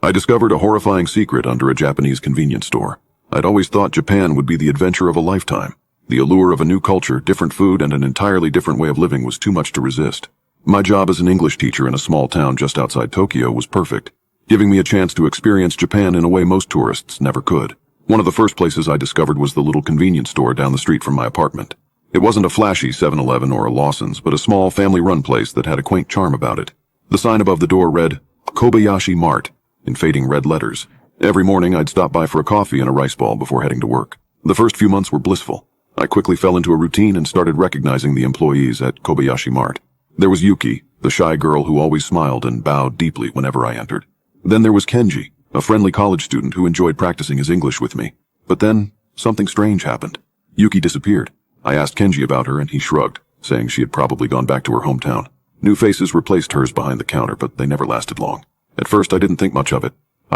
I discovered a horrifying secret under a Japanese convenience store. I'd always thought Japan would be the adventure of a lifetime. The allure of a new culture, different food, and an entirely different way of living was too much to resist. My job as an English teacher in a small town just outside Tokyo was perfect, giving me a chance to experience Japan in a way most tourists never could. One of the first places I discovered was the little convenience store down the street from my apartment. It wasn't a flashy 7-Eleven or a Lawson's, but a small family-run place that had a quaint charm about it. The sign above the door read, Kobayashi Mart, in fading red letters. Every morning I'd stop by for a coffee and a rice ball before heading to work. The first few months were blissful. I quickly fell into a routine and started recognizing the employees at Kobayashi Mart. There was Yuki, the shy girl who always smiled and bowed deeply whenever I entered. Then there was Kenji, a friendly college student who enjoyed practicing his English with me. But then, something strange happened. Yuki disappeared. I asked Kenji about her and he shrugged, saying she had probably gone back to her hometown. New faces replaced hers behind the counter, but they never lasted long. At first I didn't think much of it.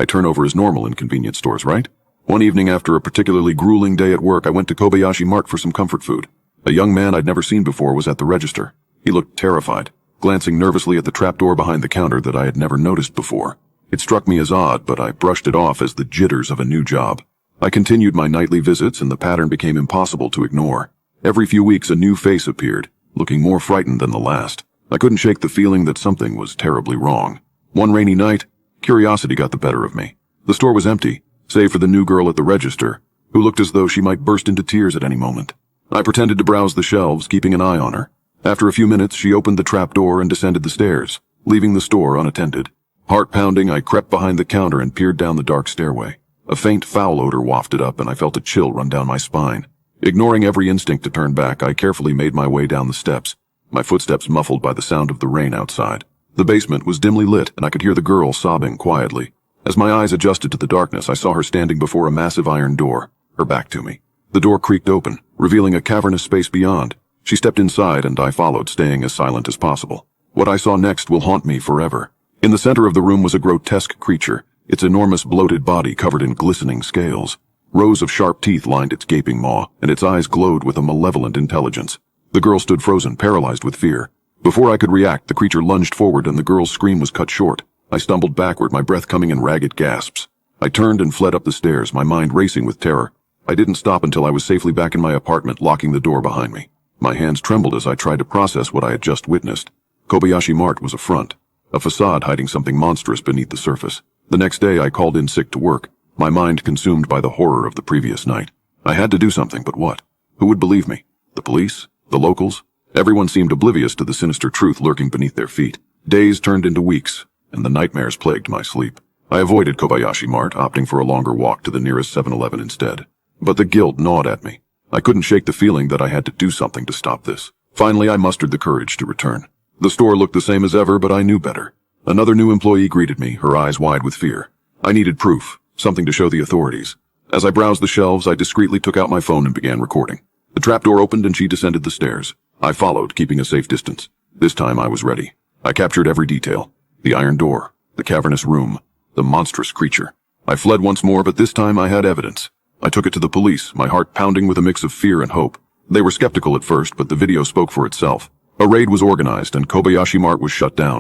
Turnover is normal in convenience stores, right? One evening after a particularly grueling day at work, I went to Kobayashi Mart for some comfort food. A young man I'd never seen before was at the register. He looked terrified, glancing nervously at the trapdoor behind the counter that I had never noticed before. It struck me as odd, but I brushed it off as the jitters of a new job. I continued my nightly visits and the pattern became impossible to ignore. Every few weeks a new face appeared, looking more frightened than the last. I couldn't shake the feeling that something was terribly wrong. One rainy night, curiosity got the better of me. The store was empty, save for the new girl at the register, who looked as though she might burst into tears at any moment. I pretended to browse the shelves, keeping an eye on her. After a few minutes, she opened the trap door and descended the stairs, leaving the store unattended. Heart pounding, I crept behind the counter and peered down the dark stairway. A faint foul odor wafted up and I felt a chill run down my spine. Ignoring every instinct to turn back, I carefully made my way down the steps, my footsteps muffled by the sound of the rain outside. The basement was dimly lit and I could hear the girl sobbing quietly. As my eyes adjusted to the darkness, I saw her standing before a massive iron door, her back to me. The door creaked open, revealing a cavernous space beyond. She stepped inside and I followed, staying as silent as possible. What I saw next will haunt me forever. In the center of the room was a grotesque creature, its enormous bloated body covered in glistening scales. Rows of sharp teeth lined its gaping maw, and its eyes glowed with a malevolent intelligence. The girl stood frozen, paralyzed with fear. Before I could react, the creature lunged forward and the girl's scream was cut short. I stumbled backward, my breath coming in ragged gasps. I turned and fled up the stairs, my mind racing with terror. I didn't stop until I was safely back in my apartment, locking the door behind me. My hands trembled as I tried to process what I had just witnessed. Kobayashi Mart was a front, a facade hiding something monstrous beneath the surface. The next day I called in sick to work, my mind consumed by the horror of the previous night. I had to do something, but what? Who would believe me? The police? The locals? Everyone seemed oblivious to the sinister truth lurking beneath their feet. Days turned into weeks, and the nightmares plagued my sleep. I avoided Kobayashi Mart, opting for a longer walk to the nearest 7-Eleven instead. But the guilt gnawed at me. I couldn't shake the feeling that I had to do something to stop this. Finally, I mustered the courage to return. The store looked the same as ever, but I knew better. Another new employee greeted me, her eyes wide with fear. I needed proof, something to show the authorities. As I browsed the shelves, I discreetly took out my phone and began recording. The trapdoor opened and she descended the stairs. I followed, keeping a safe distance. This time I was ready. I captured every detail. The iron door, the cavernous room, the monstrous creature. I fled once more, but this time I had evidence. I took it to the police, my heart pounding with a mix of fear and hope. They were skeptical at first, but the video spoke for itself. A raid was organized and Kobayashi Mart was shut down.